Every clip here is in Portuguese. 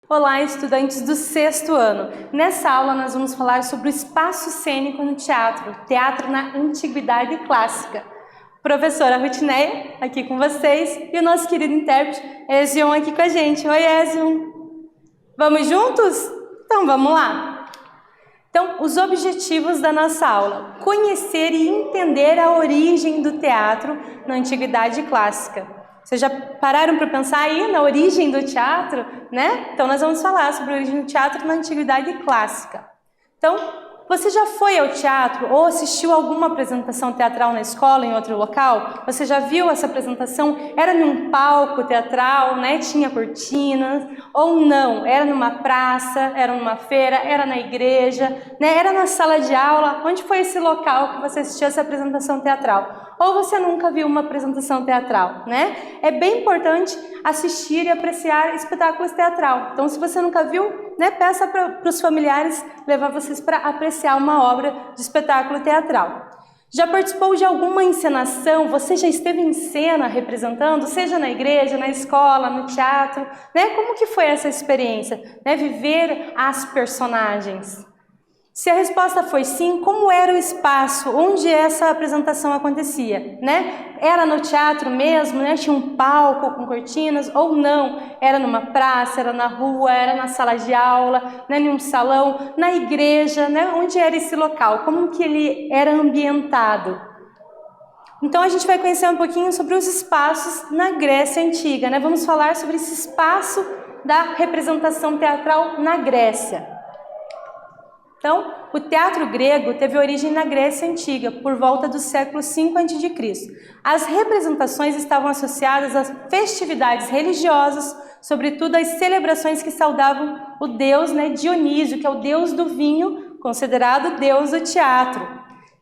Olá, estudantes do 6º ano. Nessa aula nós vamos falar sobre o espaço cênico no teatro, teatro na antiguidade clássica. Professora Rutineia, aqui com vocês, e o nosso querido intérprete Ezion aqui com a gente. Oi, Ezion! Vamos juntos? Então vamos lá! Então, os objetivos da nossa aula: conhecer e entender a origem do teatro na antiguidade clássica. Vocês já pararam para pensar aí na origem do teatro, né? Então, nós vamos falar sobre a origem do teatro na antiguidade clássica. Então, você já foi ao teatro ou assistiu alguma apresentação teatral na escola, em outro local? Você já viu essa apresentação? Era num palco teatral, né? Tinha cortinas? Ou não? Era numa praça? Era numa feira? Era na igreja? Né? Era na sala de aula? Onde foi esse local que você assistiu essa apresentação teatral? Ou você nunca viu uma apresentação teatral, né? É bem importante assistir e apreciar espetáculos teatrais. Então, se você nunca viu, né, peça para os familiares levar vocês para apreciar uma obra de espetáculo teatral. Já participou de alguma encenação? Você já esteve em cena representando, seja na igreja, na escola, no teatro, né? Como que foi essa experiência, né? Viver as personagens. Se a resposta foi sim, como era o espaço onde essa apresentação acontecia, né? Era no teatro mesmo, né? Tinha um palco com cortinas ou não? Era numa praça, era na rua, era na sala de aula, né? Em um salão, na igreja, né? Onde era esse local? Como que ele era ambientado? Então a gente vai conhecer um pouquinho sobre os espaços na Grécia Antiga, né? Vamos falar sobre esse espaço da representação teatral na Grécia. Então, o teatro grego teve origem na Grécia Antiga, por volta do século V a.C. As representações estavam associadas às festividades religiosas, sobretudo às celebrações que saudavam o deus, né, Dionísio, que é o deus do vinho, considerado deus do teatro.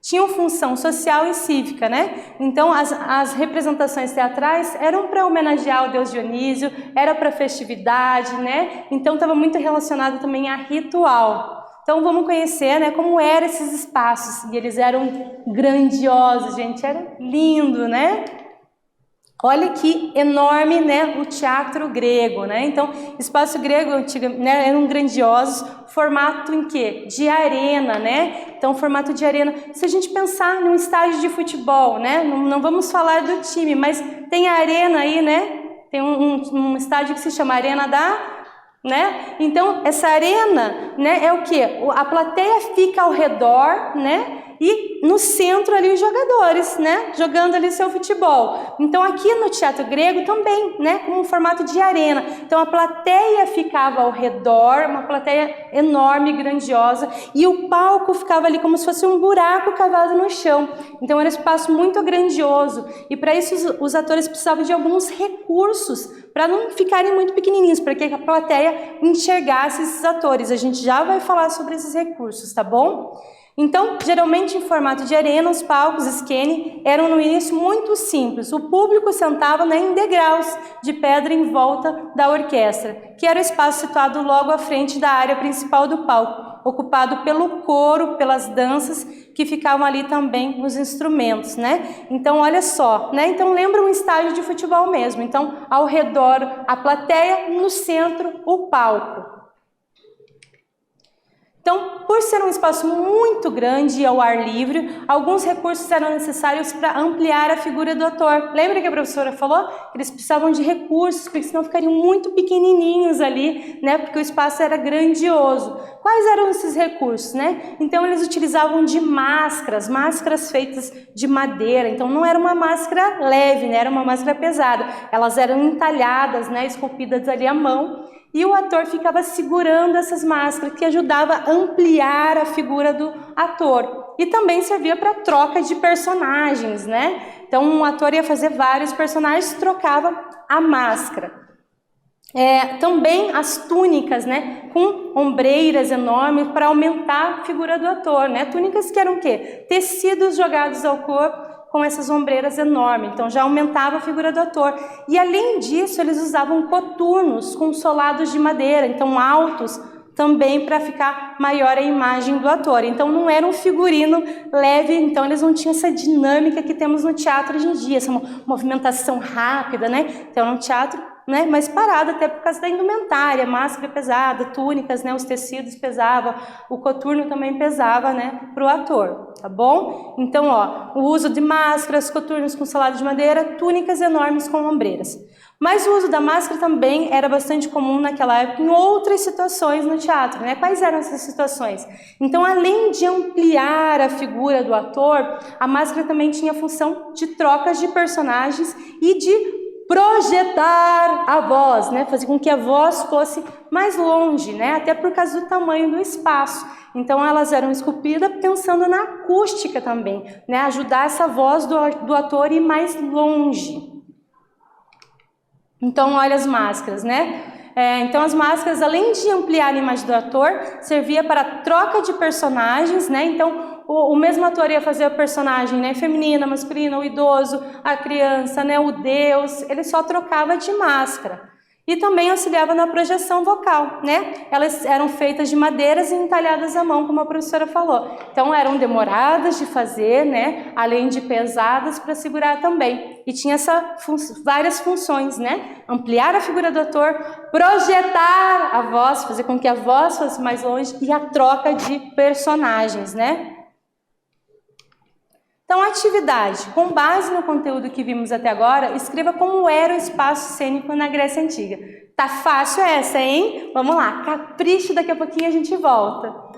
Tinham função social e cívica, né? Então, as representações teatrais eram para homenagear o deus Dionísio, era para festividade, né? Então, estava muito relacionado também a ritual. Então vamos conhecer, né, como eram esses espaços. E eles eram grandiosos, gente, era lindo, né? Olha que enorme, né, o teatro grego, né? Então, espaço grego antigo, né, eram grandiosos, formato em quê? De arena, né? Então, formato de arena. Se a gente pensar num estádio de futebol, né? Não vamos falar do time, mas tem a arena aí, né? Tem um estádio que se chama Arena da... né? Então, essa arena, né, é o que? A plateia fica ao redor, né? E no centro ali os jogadores, né? Jogando ali seu futebol. Então, aqui no teatro grego também, né? Com um formato de arena. Então, a plateia ficava ao redor, uma plateia enorme, grandiosa, e o palco ficava ali como se fosse um buraco cavado no chão. Então, era um espaço muito grandioso. E para isso, os atores precisavam de alguns recursos para não ficarem muito pequenininhos, para que a plateia enxergasse esses atores. A gente já vai falar sobre esses recursos, tá bom? Então, geralmente em formato de arena, os palcos esquene eram no início muito simples. O público sentava, né, em degraus de pedra em volta da orquestra, que era o espaço situado logo à frente da área principal do palco, ocupado pelo coro, pelas danças que ficavam ali também nos instrumentos, né? Então, olha só, né? Então, lembra um estádio de futebol mesmo. Então, ao redor a plateia, no centro o palco. Então, por ser um espaço muito grande e ao ar livre, alguns recursos eram necessários para ampliar a figura do ator. Lembra que a professora falou? Eles precisavam de recursos, porque senão ficariam muito pequenininhos ali, né? Porque o espaço era grandioso. Quais eram esses recursos, né? Então, eles utilizavam de máscaras feitas de madeira. Então, não era uma máscara leve, né? Era uma máscara pesada. Elas eram entalhadas, né? Esculpidas ali à mão. E o ator ficava segurando essas máscaras, que ajudava a ampliar a figura do ator. E também servia para troca de personagens, né? Então, um ator ia fazer vários personagens, trocava a máscara. Também as túnicas, né? Com ombreiras enormes para aumentar a figura do ator, né? Túnicas que eram o quê? Tecidos jogados ao corpo, com essas ombreiras enormes, então já aumentava a figura do ator. E além disso, eles usavam coturnos com solados de madeira, então altos, também para ficar maior a imagem do ator. Então não era um figurino leve, então eles não tinham essa dinâmica que temos no teatro hoje em dia, essa movimentação rápida, né? Então no teatro né, mais parado, até por causa da indumentária, máscara pesada, túnicas, né, os tecidos pesavam, o coturno também pesava, né, para o ator, tá bom? Então, ó, o uso de máscaras, coturnos com solado de madeira, túnicas enormes com ombreiras. Mas o uso da máscara também era bastante comum naquela época em outras situações no teatro, né? Quais eram essas situações? Então, além de ampliar a figura do ator, a máscara também tinha a função de trocas de personagens e de projetar a voz, né? Fazer com que a voz fosse mais longe, né? Até por causa do tamanho do espaço. Então, elas eram esculpidas pensando na acústica também, né? Ajudar essa voz do ator a ir mais longe. Então, olha as máscaras, né? Então, as máscaras, além de ampliar a imagem do ator, servia para troca de personagens, né? Então, o mesmo ator ia fazer a personagem, né, feminina, masculina, o idoso, a criança, né, o Deus, ele só trocava de máscara. E também auxiliava na projeção vocal, né? Elas eram feitas de madeiras e entalhadas à mão, como a professora falou. Então, eram demoradas de fazer, né? Além de pesadas para segurar também. E tinha várias funções, né? Ampliar a figura do ator, projetar a voz, fazer com que a voz fosse mais longe e a troca de personagens, né? Então, atividade. Com base no conteúdo que vimos até agora, escreva como era o espaço cênico na Grécia Antiga. Tá fácil essa, hein? Vamos lá, capricho, daqui a pouquinho a gente volta.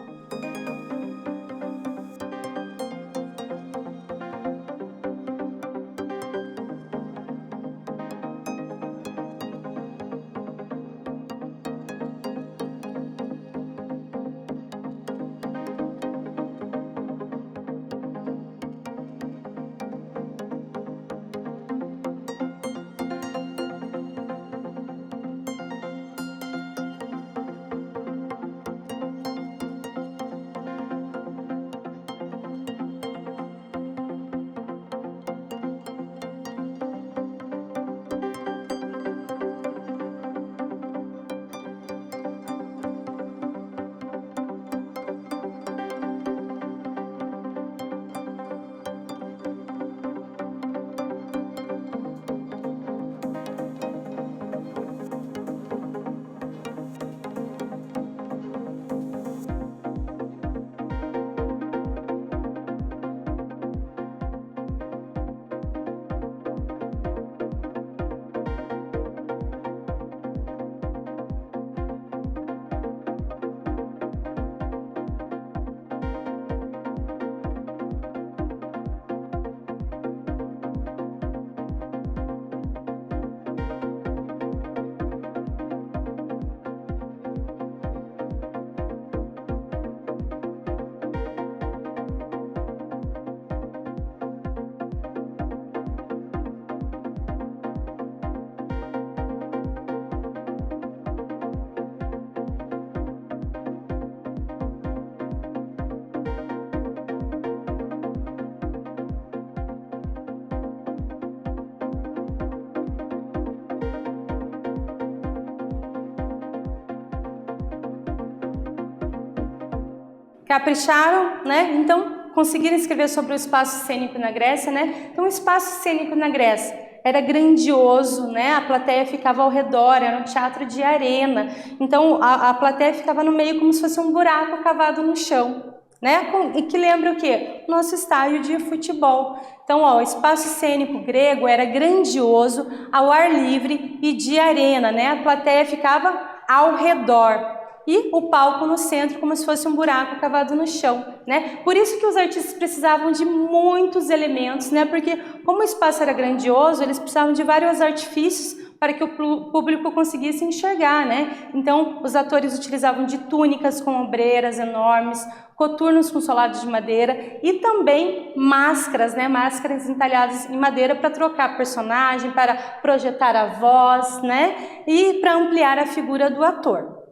Capricharam, né? Então, conseguiram escrever sobre o espaço cênico na Grécia, né? Então, o espaço cênico na Grécia era grandioso, né? A plateia ficava ao redor, era um teatro de arena. Então, a plateia ficava no meio como se fosse um buraco cavado no chão, né? E que lembra o quê? Nosso estádio de futebol. Então, ó, o espaço cênico grego era grandioso, ao ar livre e de arena, né? A plateia ficava ao redor. E o palco no centro, como se fosse um buraco cavado no chão, né? Por isso que os artistas precisavam de muitos elementos, né? Porque como o espaço era grandioso, eles precisavam de vários artifícios para que o público conseguisse enxergar, né? Então, os atores utilizavam de túnicas com ombreiras enormes, coturnos com solados de madeira e também máscaras, né? Máscaras entalhadas em madeira para trocar personagem, para projetar a voz, né? E para ampliar a figura do ator.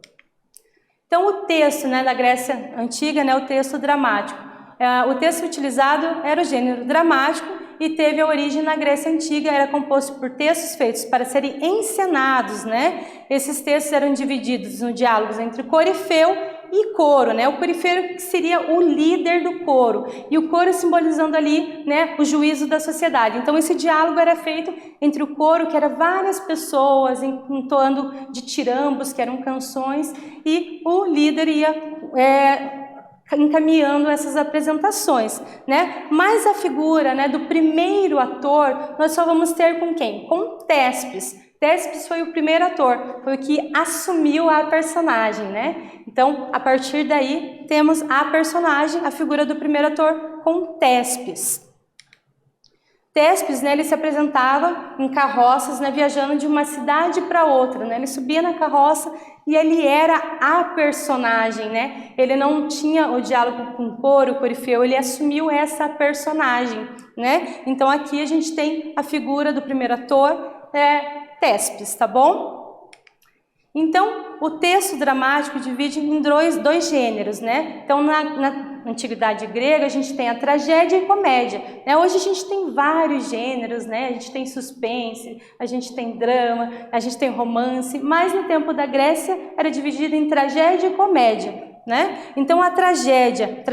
Então, o texto, né, da Grécia Antiga, né, o texto dramático. O texto utilizado era o gênero dramático e teve a origem na Grécia Antiga, era composto por textos feitos para serem encenados, né? Esses textos eram divididos no diálogos entre Corifeu e coro, né? O corifeiro que seria o líder do coro, e o coro simbolizando ali, né, o juízo da sociedade. Então esse diálogo era feito entre o coro, que era várias pessoas entoando ditirambos, que eram canções, e o líder ia encaminhando essas apresentações, né? Mas a figura, né, do primeiro ator, nós só vamos ter com quem? Com Téspis. Téspis foi o primeiro ator, foi o que assumiu a personagem, né? Então, a partir daí, temos a personagem, a figura do primeiro ator com Téspis. Téspis, né, ele se apresentava em carroças, né, viajando de uma cidade para outra, né? Ele subia na carroça e ele era a personagem, né? Ele não tinha o diálogo com o coro, o corifeu, ele assumiu essa personagem, né? Então aqui a gente tem a figura do primeiro ator, Téspis, tá bom? Então, o texto dramático divide em dois gêneros, né? Então, na antiguidade grega, a gente tem a tragédia e comédia, né? Hoje a gente tem vários gêneros, né? A gente tem suspense, a gente tem drama, a gente tem romance, mas no tempo da Grécia era dividido em tragédia e comédia, né? Então, a tragédia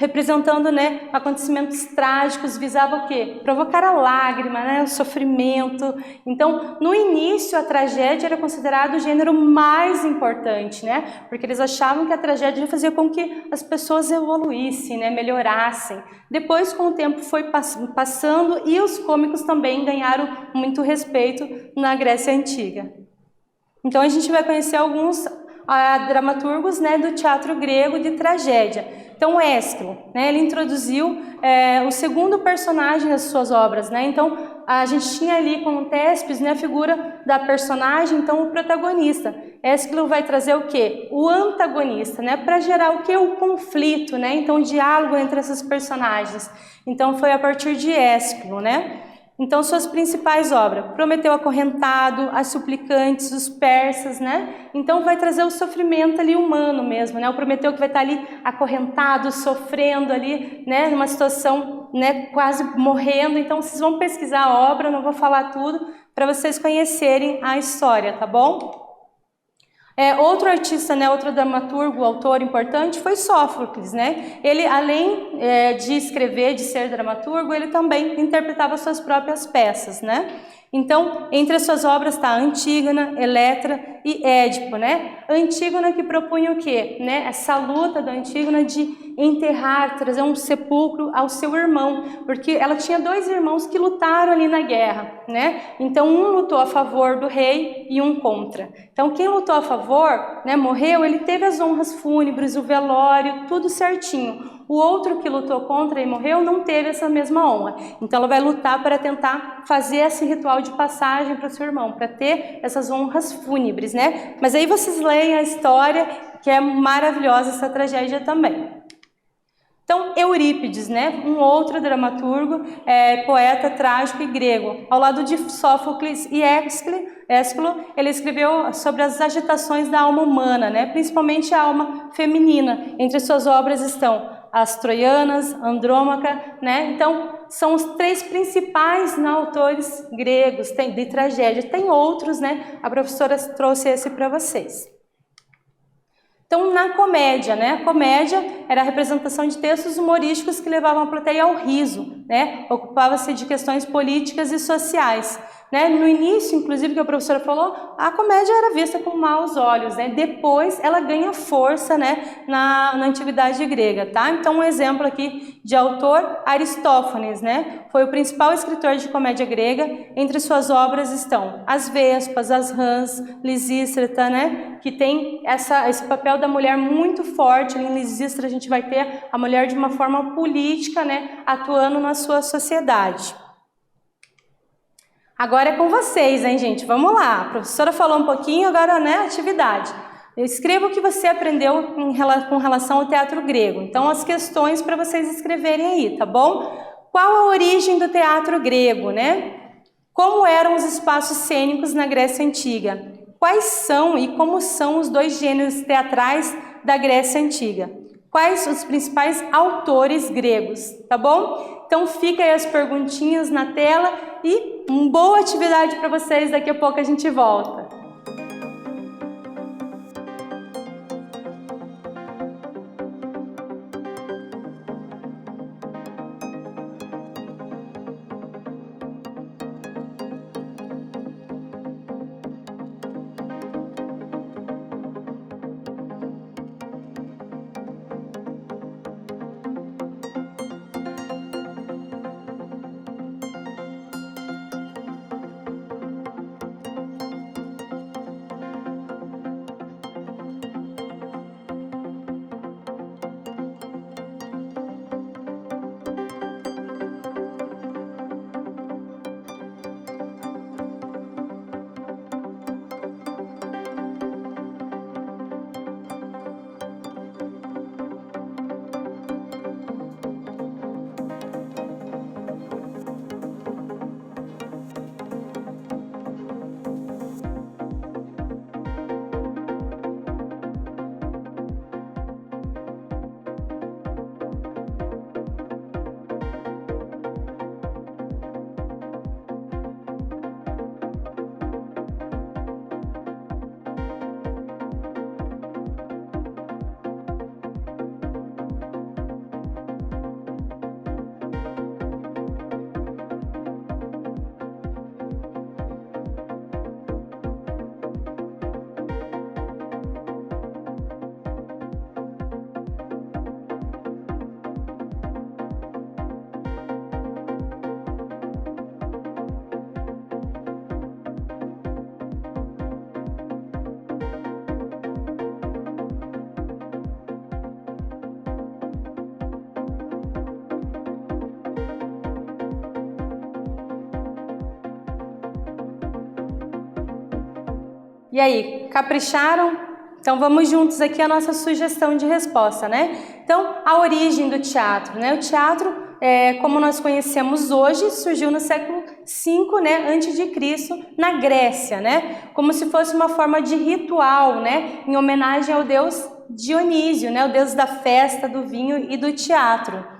representando, né, acontecimentos trágicos, visava o quê? Provocar a lágrima, né, o sofrimento. Então, no início, a tragédia era considerado o gênero mais importante, né, porque eles achavam que a tragédia fazia com que as pessoas evoluíssem, né, melhorassem. Depois, com o tempo, foi passando e os cômicos também ganharam muito respeito na Grécia Antiga. Então, a gente vai conhecer alguns dramaturgos, né, do teatro grego de tragédia. Então, Ésquilo, né, ele introduziu o segundo personagem das suas obras, né? Então, a gente tinha ali com o Téspis, né, a figura da personagem, então o protagonista. Ésquilo vai trazer o quê? O antagonista, né, para gerar o quê? O conflito, né? Então, o diálogo entre esses personagens. Então, foi a partir de Ésquilo, né? Então, suas principais obras, Prometeu Acorrentado, As Suplicantes, Os Persas, né? Então, vai trazer o sofrimento ali humano mesmo, né? O Prometeu que vai estar ali acorrentado, sofrendo ali, né? Numa situação, né? Quase morrendo. Então, vocês vão pesquisar a obra, não vou falar tudo, para vocês conhecerem a história, tá bom? Outro artista, né, outro dramaturgo, autor importante foi Sófocles, né? Ele, além de escrever, de ser dramaturgo, ele também interpretava suas próprias peças, né? Então, entre as suas obras está Antígona, Eletra e Édipo, né? Antígona que propunha o quê? Né? Essa luta da Antígona de enterrar, trazer um sepulcro ao seu irmão, porque ela tinha dois irmãos que lutaram ali na guerra, né? Então, um lutou a favor do rei e um contra. Então, quem lutou a favor, né, morreu, ele teve as honras fúnebres, o velório, tudo certinho. O outro que lutou contra e morreu não teve essa mesma honra. Então, ela vai lutar para tentar fazer esse ritual de passagem para o seu irmão, para ter essas honras fúnebres, né? Mas aí vocês leem a história, que é maravilhosa essa tragédia também. Então, Eurípides, né, um outro dramaturgo, poeta trágico e grego, ao lado de Sófocles e Ésquilo, ele escreveu sobre as agitações da alma humana, né, principalmente a alma feminina. Entre suas obras estão As Troianas, Andrômaca, né? Então, são os três principais autores gregos de tragédia. Tem outros, né? A professora trouxe esse para vocês. Então, na comédia, né? A comédia era a representação de textos humorísticos que levavam a plateia ao riso, né? Ocupava-se de questões políticas e sociais, né? No início, inclusive, que a professora falou, a comédia era vista com maus olhos, né? Depois, ela ganha força, né? Na antiguidade grega, tá? Então, um exemplo aqui de autor, Aristófanes, né? Foi o principal escritor de comédia grega. Entre suas obras estão As Vespas, As Rãs, Lisístrata, né? Que tem esse papel da mulher muito forte. Em Lisístrata a gente vai ter a mulher de uma forma política, né? Atuando na sua sociedade. Agora é com vocês, hein, gente? Vamos lá. A professora falou um pouquinho, agora, né, atividade. Escreva o que você aprendeu com relação ao teatro grego. Então, as questões para vocês escreverem aí, tá bom? Qual a origem do teatro grego, né? Como eram os espaços cênicos na Grécia Antiga? Quais são e como são os dois gêneros teatrais da Grécia Antiga? Quais os principais autores gregos, tá bom? Então fica aí as perguntinhas na tela e uma boa atividade para vocês, daqui a pouco a gente volta. E aí, capricharam? Então vamos juntos aqui a nossa sugestão de resposta, né? Então, a origem do teatro, né? O teatro, como nós conhecemos hoje, surgiu no século V, né, antes de Cristo, na Grécia, né? Como se fosse uma forma de ritual, né, em homenagem ao deus Dionísio, né, o deus da festa, do vinho e do teatro.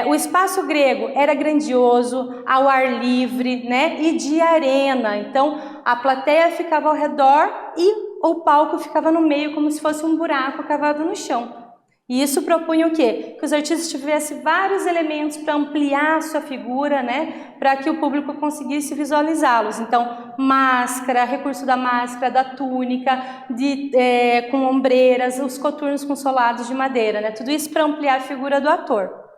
O espaço grego era grandioso, ao ar livre, né, e de arena. Então, a plateia ficava ao redor e o palco ficava no meio, como se fosse um buraco cavado no chão. E isso propunha o quê? Que os artistas tivessem vários elementos para ampliar a sua figura, né, para que o público conseguisse visualizá-los. Então, máscara, recurso da máscara, da túnica, com ombreiras, os coturnos com solados de madeira, né, tudo isso para ampliar a figura do ator.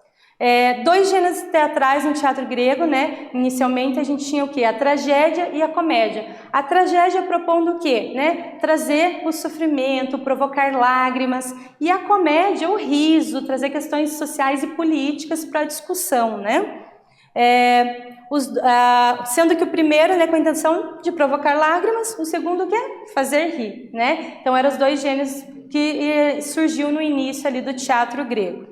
Dois gêneros teatrais no teatro grego, né? Inicialmente a gente tinha o quê? A tragédia e a comédia. A tragédia propondo o quê? Né? Trazer o sofrimento, provocar lágrimas, e a comédia, o riso, trazer questões sociais e políticas para a discussão, né? Sendo que o primeiro, né, com a intenção de provocar lágrimas, o segundo o quê? Fazer rir, né? Então eram os dois gêneros que surgiu no início ali do teatro grego.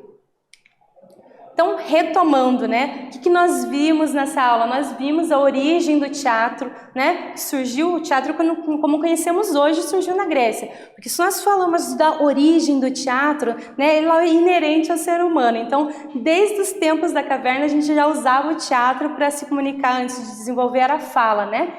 Então, retomando, né, o que nós vimos nessa aula? Nós vimos a origem do teatro, né, que surgiu, o teatro como conhecemos hoje, surgiu na Grécia. Porque se nós falamos da origem do teatro, né, ele é inerente ao ser humano. Então, desde os tempos da caverna, a gente já usava o teatro para se comunicar antes de desenvolver a fala, né?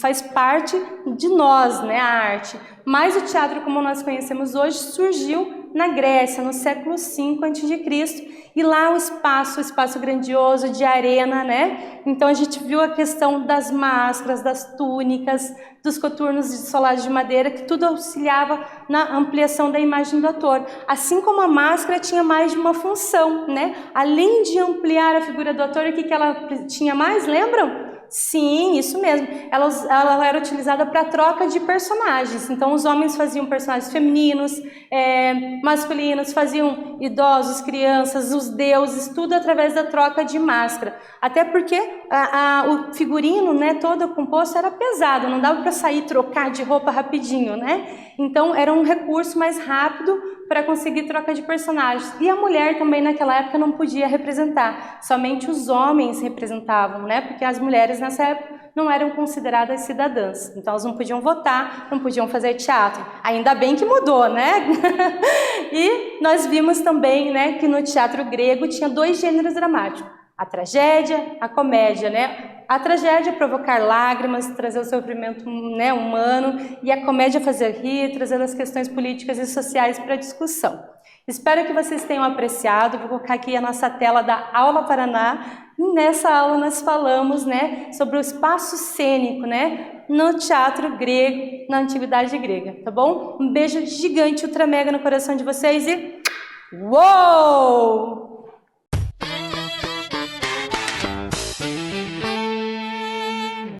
Faz parte de nós, né, a arte. Mas o teatro, como nós conhecemos hoje, surgiu na Grécia, no século V a.C., e lá o espaço grandioso de arena, né? Então a gente viu a questão das máscaras, das túnicas, dos coturnos de solados de madeira, que tudo auxiliava na ampliação da imagem do ator. Assim como a máscara tinha mais de uma função, né? Além de ampliar a figura do ator, o que ela tinha mais, lembram? Sim, isso mesmo. Ela era utilizada para troca de personagens. Então, os homens faziam personagens femininos, masculinos, faziam idosos, crianças, os deuses, tudo através da troca de máscara. Até porque o figurino, né, todo composto era pesado, não dava para sair trocar de roupa rapidinho, né? Então, era um recurso mais rápido para conseguir troca de personagens. E a mulher também naquela época não podia representar, somente os homens representavam, né? Porque as mulheres nessa época não eram consideradas cidadãs, então elas não podiam votar, não podiam fazer teatro. Ainda bem que mudou, né? E nós vimos também, né, que no teatro grego tinha dois gêneros dramáticos: a tragédia, a comédia, né? A tragédia provocar lágrimas, trazer o sofrimento, né, humano, e a comédia fazer rir, trazer as questões políticas e sociais para a discussão. Espero que vocês tenham apreciado. Vou colocar aqui a nossa tela da Aula Paraná. E nessa aula nós falamos, né, sobre o espaço cênico, né, no teatro grego, na antiguidade grega, tá bom? Um beijo gigante, ultra mega no coração de vocês e... Uou!